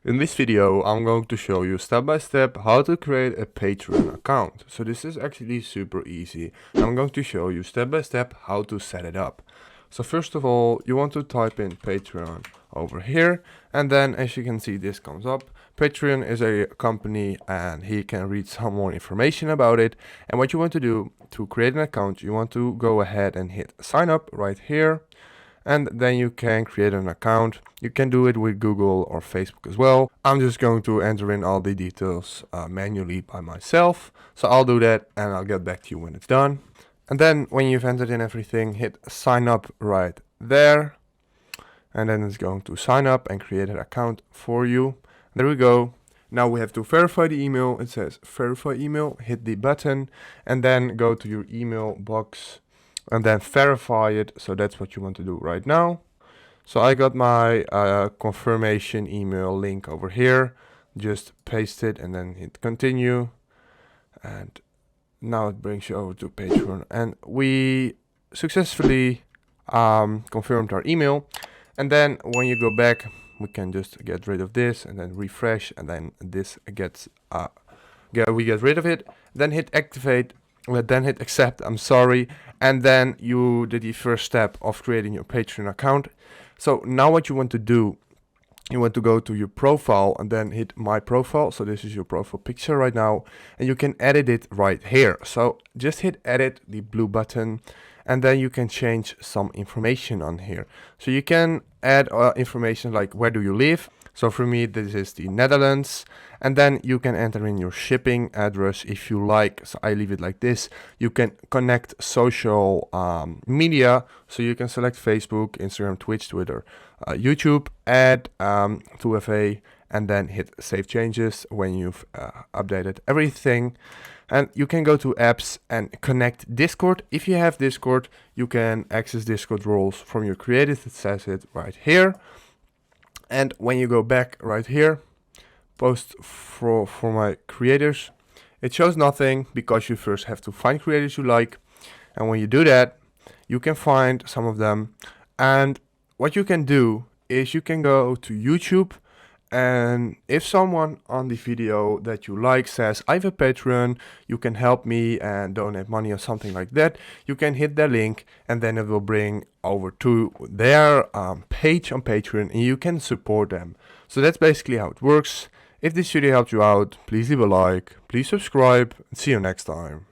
In this video, I'm going to show you step by step how to create a Patreon account. So this is actually super easy. I'm going to show you step by step how to set it up. So first of all, you want to type in Patreon over here, and then as you can see, this comes up. Patreon is a company and he can read some more information about it. And what you want to do to create an account, you want to go ahead and hit sign up right here. And then you can create an account. You can do it with Google or Facebook as well. I'm just going to enter in all the details manually by myself. So I'll do that and I'll get back to you when it's done. And then when you've entered in everything, hit sign up right there. And then it's going to sign up and create an account for you. There we go. Now we have to verify the email. It says verify email, hit the button and then go to your email box and then verify it. So that's what you want to do right now. So I got my confirmation email link over here. Just paste it and then hit continue. And now it brings you over to Patreon. And we successfully confirmed our email. And then when you go back, we can just get rid of this and then refresh. And then this gets, we get rid of it. Then hit activate. Then hit accept, I'm sorry, and then you did the first step of creating your Patreon account. So now what you want to do, you want to go to your profile and then hit my profile. So this is your profile picture right now, and you can edit it right here. So just hit edit, the blue button, and then you can change some information on here. So you can add information like where do you live. So for me, this is the Netherlands, and then you can enter in your shipping address if you like. So I leave it like this. You can connect social media. So you can select Facebook, Instagram, Twitch, Twitter, YouTube, add 2FA, and then hit save changes when you've updated everything. And you can go to apps and connect Discord. If you have Discord, you can access Discord roles from your creators. It says it right here. And when you go back right here, post for my creators, it shows nothing because you first have to find creators you like. And when you do that, you can find some of them. And what you can do is you can go to YouTube, and if someone on the video that you like says, I have a Patreon, you can help me and donate money or something like that, you can hit their link and then it will bring over to their page on Patreon and you can support them. So that's basically how it works. If this video helped you out, please leave a like, please subscribe, and see you next time.